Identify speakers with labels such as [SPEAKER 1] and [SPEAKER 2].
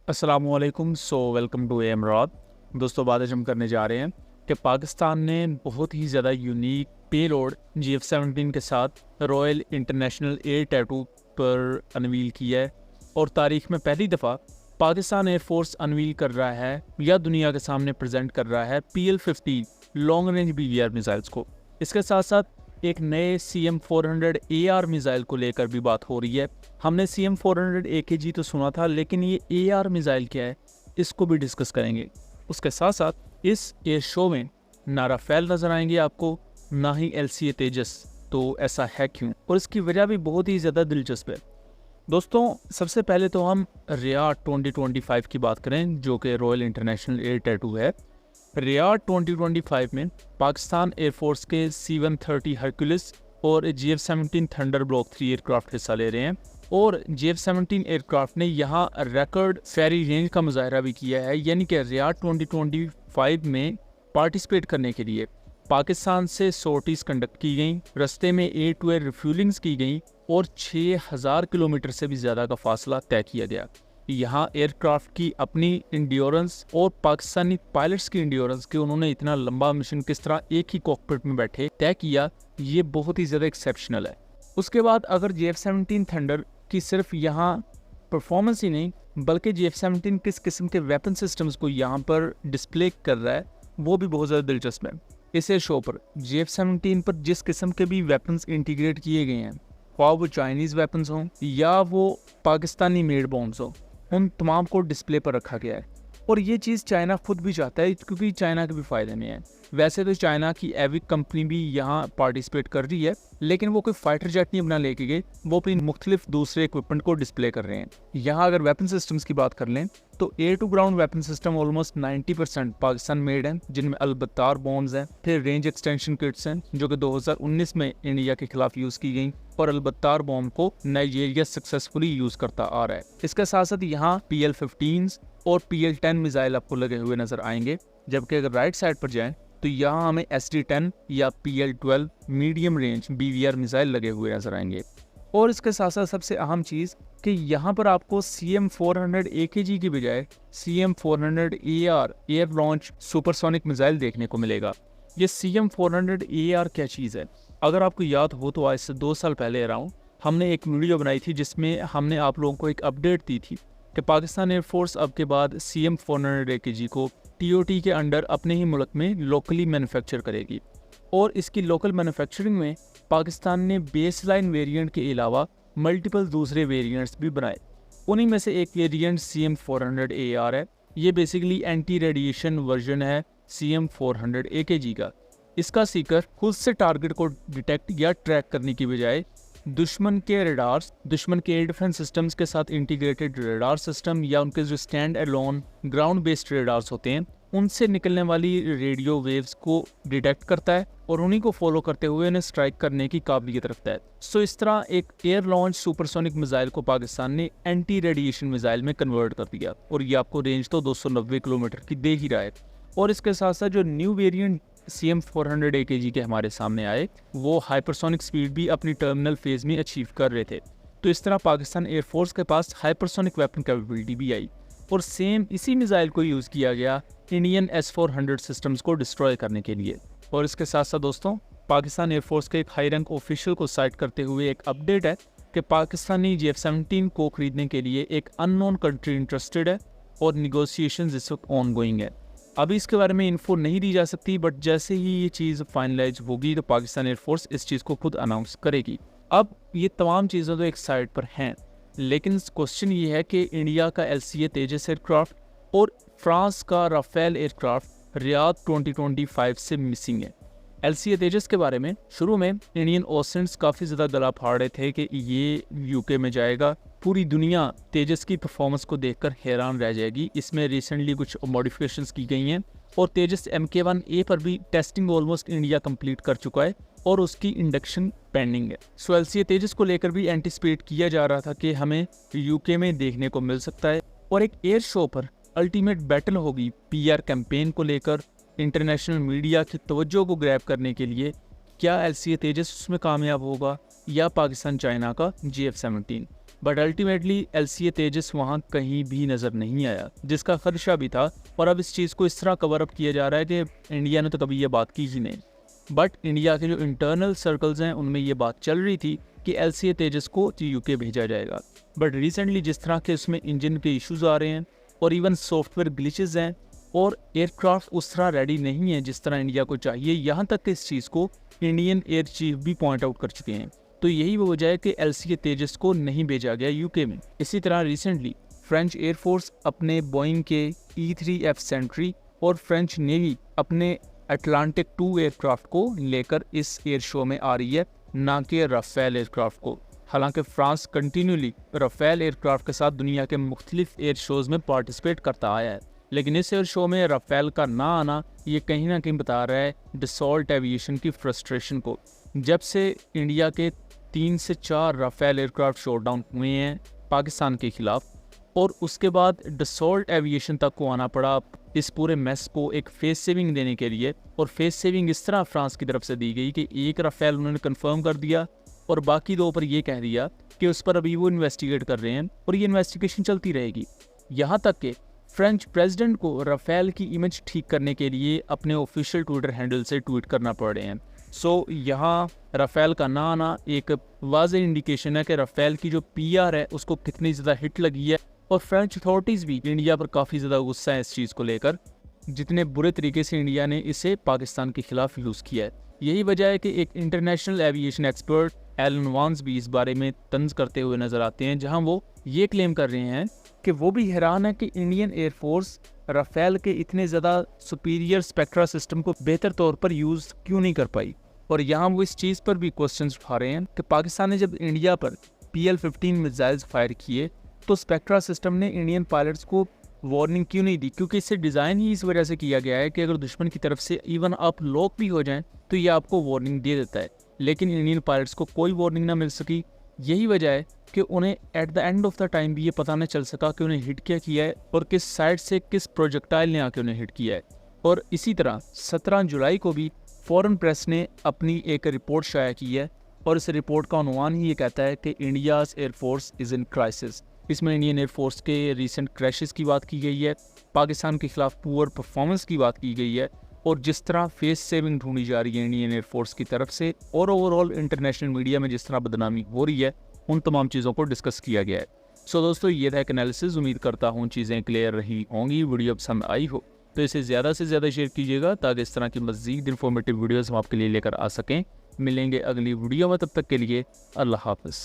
[SPEAKER 1] अस्सलामुअलैकुम। Welcome to एमराद। दोस्तों, बात आज हम करने जा रहे हैं कि पाकिस्तान ने बहुत ही ज़्यादा यूनिक पेलोड GF-17 के साथ रॉयल इंटरनेशनल एयर टैटू पर अनवील किया है और तारीख में पहली दफ़ा पाकिस्तान एयरफोर्स अनवील कर रहा है या दुनिया के सामने प्रेजेंट कर रहा है PL-15 long range BVR missiles को। इसके साथ साथ एक नए CM-400 AR मिसाइल को लेकर भी बात हो रही है। हमने CM-400 AKG तो सुना था, लेकिन ये AR मिसाइल क्या है, इसको भी डिस्कस करेंगे। उसके साथ साथ इस एयर शो में ना राफेल नजर आएंगे आपको, ना ही LCA तेजस। तो ऐसा है क्यों, और इसकी वजह भी बहुत ही ज़्यादा दिलचस्प है। दोस्तों, सबसे पहले तो हम रियाद 2025 की बात करें, जो कि रॉयल इंटरनेशनल एयर टैटू है। रियाद 2025 में पाकिस्तान एयरफोर्स के C-130 हरक्यूलिस और GF-17 थंडर ब्लॉक 3 एयरक्राफ्ट हिस्सा ले रहे हैं और GF-17 एयरक्राफ्ट ने यहाँ रिकॉर्ड फेरी रेंज का मुजाहरा भी किया है। यानी कि रियाद 2025 में पार्टिसिपेट करने के लिए पाकिस्तान से सॉर्टीज कंडक्ट की गई, रास्ते में एयर टू एयर रिफ्यूलिंग्स की गई और 6000 किलोमीटर से भी ज़्यादा का फासला तय किया गया। यहाँ एयरक्राफ्ट की अपनी इंड्योरेंस और पाकिस्तानी पायलट्स की इंड्योरेंस कि उन्होंने इतना लंबा मिशन किस तरह एक ही कॉकपिट में बैठे तय किया, ये बहुत ही ज़्यादा एक्सेप्शनल है। उसके बाद अगर GF-17 थंडर की सिर्फ यहाँ परफॉर्मेंस ही नहीं, बल्कि GF-17 किस किस्म के वेपन सिस्टम्स को यहाँ पर डिस्प्ले कर रहा है, वो भी बहुत ज़्यादा दिलचस्प है। इस एयर शो पर GF-17 पर जिस किस्म के भी वेपन्स इंटीग्रेट किए गए हैं, ख्वाह वो चाइनीज़ वेपन्स हों या वो पाकिस्तानी मेड बॉम्ब्स हों, उन तमाम को डिस्प्ले पर रखा गया है। और ये चीज़ चाइना खुद भी चाहता है, क्योंकि चाइना के भी फ़ायदे में है। वैसे तो चाइना की एविक कंपनी भी यहाँ पार्टिसिपेट कर रही है, लेकिन वो कोई फाइटर जेट नहीं अपना लेके गए, वो अपनी मुख्तलिफ दूसरे इक्विपमेंट को डिस्प्ले कर रहे हैं। यहाँ अगर वेपन सिस्टम्स की बात कर लें तो air to ground weapon system almost 90% Pakistan made हैं, जिनमें अलबत्तार बॉम्ब्स हैं, फिर रेंज एक्सटेंशन किट्स हैं जो कि 2019 में इंडिया के खिलाफ यूज़ की गई और अलबत्तार बॉम्ब को नाइजीरिया सक्सेसफुली यूज़ करता आ रहा है। इसके साथ साथ यहाँ PL-15 और PL-10 मिसाइल आपको लगे हुए नजर आएंगे, जबकि अगर राइट साइड पर जाएं तो यहाँ हमें SD-10 या PL-12 medium range BVR missile लगे हुए नजर आएंगे। और इसके साथ साथ सबसे अहम चीज़ कि यहाँ पर आपको CM-400 AKG की बजाय CM-400 AR air launch supersonic missile देखने को मिलेगा। ये CM-400 AR क्या चीज़ है, अगर आपको याद हो तो आज से 2 साल पहले अराउंड हमने एक वीडियो बनाई थी जिसमें हमने आप लोगों को एक अपडेट दी थी कि पाकिस्तान एयरफोर्स अब के बाद CM-400 AKG को TOT के अंडर अपने ही मुल्क में लोकली मैन्युफैक्चर करेगी। और इसकी लोकल मैन्युफैक्चरिंग में पाकिस्तान ने बेसलाइन वेरिएंट के अलावा मल्टीपल दूसरे वेरिएंट्स भी बनाए। उन्हीं में से एक वेरिएंट CM-400 AR है। ये बेसिकली एंटी रेडिएशन वर्जन है CM-400 AKG का। इसका सीकर खुद से टारगेट को डिटेक्ट या ट्रैक करने की बजाय दुश्मन के रेडार्स, दुश्मन के एयर डिफेंस सिस्टम्स के साथ इंटीग्रेटेड रेडार सिस्टम या उनके जो stand alone ground based radars होते हैं, उनसे निकलने वाली रेडियो वेव्स को डिटेक्ट करता है और उन्हीं को फॉलो करते हुए उन्हें स्ट्राइक करने की काबिलियत रखता है। सो इस तरह एक एयर लॉन्च सुपरसोनिक मिसाइल को पाकिस्तान ने एंटी रेडिएशन मिसाइल में कन्वर्ट कर दिया और ये आपको रेंज तो 290 किलोमीटर की दे ही रहा है। और इसके साथ साथ जो न्यू वेरिएंट CM-400 AKG के हमारे सामने आए, वो हाइपरसोनिक स्पीड भी अपनी टर्मिनल फेज में अचीव कर रहे थे। तो इस तरह पाकिस्तान एयरफोर्स के पास हाइपरसोनिक वेपन कैपेबिलिटी भी आई और सेम इसी मिसाइल को यूज़ किया गया इंडियन S-400 सिस्टम्स को डिस्ट्रॉय करने के लिए। और इसके साथ साथ दोस्तों, पाकिस्तान एयरफोर्स के एक हाई रैंक ऑफिशियल को साइट करते हुए एक अपडेट है कि पाकिस्तानी GF-17 को खरीदने के लिए एक अननोन कंट्री इंटरेस्टेड है और निगोशिएशंस इस वक्त ऑन गोइंग है। अभी इसके बारे में इन्फो नहीं दी जा सकती, बट जैसे ही ये चीज़ फाइनलाइज होगी तो पाकिस्तान एयरफोर्स इस चीज़ को खुद अनाउंस करेगी। अब ये तमाम चीज़ें तो एक साइड पर हैं, लेकिन क्वेश्चन ये है कि इंडिया का LCA तेजस एयरक्राफ्ट और फ्रांस का राफेल एयरक्राफ्ट रियाद 2025 से मिसिंग है। LCA तेजस के बारे में शुरू में इंडियन ओसेंट्स काफ़ी ज़्यादा गला फाड़ रहे थे कि ये UK में जाएगा, पूरी दुनिया तेजस की परफॉर्मेंस को देखकर हैरान रह जाएगी। इसमें रिसेंटली कुछ मॉडिफिकेशंस की गई हैं और तेजस MK-1A पर भी टेस्टिंग ऑलमोस्ट इंडिया कंप्लीट कर चुका है और उसकी इंडक्शन पेंडिंग है। सो LCA तेजस को लेकर भी एंटिसिपेट किया जा रहा था कि हमें UK में देखने को मिल सकता है। और एक एयर शो पर अल्टीमेट बैटल होगी PR कैंपेन को लेकर, इंटरनेशनल मीडिया की तवज्जो को ग्रैब करने के लिए। क्या LCA तेजस उसमें कामयाब होगा या पाकिस्तान चाइना का GF-17? बट अल्टीमेटली LCA तेजस वहाँ कहीं भी नज़र नहीं आया, जिसका खदशा भी था। और अब इस चीज़ को इस तरह कवर अप किया जा रहा है कि इंडिया ने तो कभी ये बात की ही नहीं, बट इंडिया के जो इंटरनल सर्कल्स हैं उनमें ये बात चल रही थी कि LCA तेजस को UK भेजा जाएगा। बट रिसेंटली जिस तरह के उसमें इंजन के इश्यूज़ आ रहे हैं और इवन सॉफ्टवेयर ग्लिचेस हैं और एयरक्राफ्ट उस तरह रेडी नहीं है जिस तरह इंडिया को चाहिए, यहाँ तक कि इस चीज़ को इंडियन एयर चीफ भी पॉइंट आउट कर चुके हैं। तो यही वो वजह है कि LCA तेजस को नहीं भेजा गया UK में। इसी तरह रिसेंटली फ्रेंच एयरफोर्स अपने बोइंग के E-3F सेंट्री और फ्रेंच नेवी अपने अटलांटिक 2 एयरक्राफ्ट को लेकर इस एयर शो में आ रही है, ना कि राफेल एयरक्राफ्ट को। हालांकि फ्रांस कंटिन्यूली राफेल एयरक्राफ्ट के साथ दुनिया के मुख्तलिफ एयर शोज़ में पार्टिसिपेट करता आया है, लेकिन इस एयर शो में राफेल का ना आना ये कहीं ना कहीं बता रहा है डसॉल्ट एविएशन की फ्रस्ट्रेशन को। जब से इंडिया के 3 से 4 राफेल एयरक्राफ्ट शॉटडाउन हुए हैं पाकिस्तान के खिलाफ, और उसके बाद डसॉल्ट एविएशन तक को आना पड़ा इस पूरे मैस को एक फेस सेविंग देने के लिए। और फेस सेविंग इस तरह फ्रांस की तरफ से दी गई कि एक राफेल उन्होंने कंफर्म कर दिया और बाकी 2 पर यह कह दिया कि उस पर अभी वो इन्वेस्टिगेट कर रहे हैं और ये इन्वेस्टिगेशन चलती रहेगी। यहाँ तक कि फ्रेंच प्रेसिडेंट को राफेल की इमेज ठीक करने के लिए अपने ऑफिशियल ट्विटर हैंडल से ट्वीट करना पड़ रहे हैं। सो यहाँ राफेल का ना आना एक वाज़ेह इंडिकेशन है कि राफेल की जो PR है उसको कितनी ज़्यादा हिट लगी है, और फ्रेंच अथॉरिटीज़ भी इंडिया पर काफ़ी ज़्यादा गुस्सा है इस चीज़ को लेकर, जितने बुरे तरीके से इंडिया ने इसे पाकिस्तान के खिलाफ यूज़ किया है। यही वजह है कि एक इंटरनेशनल एविएशन एक्सपर्ट एलन वांस भी इस बारे में तंज करते हुए नजर आते हैं, जहां वो ये क्लेम कर रहे हैं कि वो भी हैरान है कि इंडियन एयरफोर्स राफेल के इतने ज़्यादा सुपीरियर स्पेक्ट्रा सिस्टम को बेहतर तौर पर यूज़ क्यों नहीं कर पाई। और यहाँ वो इस चीज़ पर भी क्वेश्चन उठा रहे हैं कि पाकिस्तान ने जब इंडिया पर PL-15 मिसाइल्स फायर किए तो स्पेक्ट्रा सिस्टम ने इंडियन पायलट्स को वार्निंग क्यों नहीं दी, क्योंकि इसे डिज़ाइन ही इस वजह से किया गया है कि अगर दुश्मन की तरफ से इवन आप लॉक भी हो जाएं तो ये आपको वार्निंग दे देता है, लेकिन इंडियन पायलट्स को कोई वार्निंग ना मिल सकी। यही वजह है कि उन्हें at the end of the time भी ये पता नहीं चल सका कि उन्हें हिट क्या किया है और किस साइड से किस प्रोजेक्टाइल ने आके उन्हें हिट किया है। और इसी तरह 17 जुलाई को भी फॉरेन प्रेस ने अपनी एक रिपोर्ट शाया की है और इस रिपोर्ट का उन्वान ही ये कहता है कि India's air force is in crisis. इसमें इंडियन एयरफोर्स के रिसेंट क्रैशेस की बात की गई है, पाकिस्तान के खिलाफ पुअर परफॉर्मेंस की बात की गई है, और जिस तरह फेस सेविंग ढूंढी जा रही है इंडियन एयरफोर्स की तरफ से, और ओवरऑल इंटरनेशनल मीडिया में जिस तरह बदनामी हो रही है, उन तमाम चीज़ों को डिस्कस किया गया है। सो दोस्तों, ये था एक एनालिसिस। उम्मीद करता हूँ चीज़ें क्लियर रही होंगी। वीडियो पसंद आई हो तो इसे ज़्यादा से ज़्यादा शेयर कीजिएगा ताकि इस तरह की मज़ीद इन्फॉर्मेटिव वीडियोज़ हम आपके लिए लेकर आ सकें। मिलेंगे अगली वीडियो में, तब तक के लिए अल्लाह हाफ़िज़।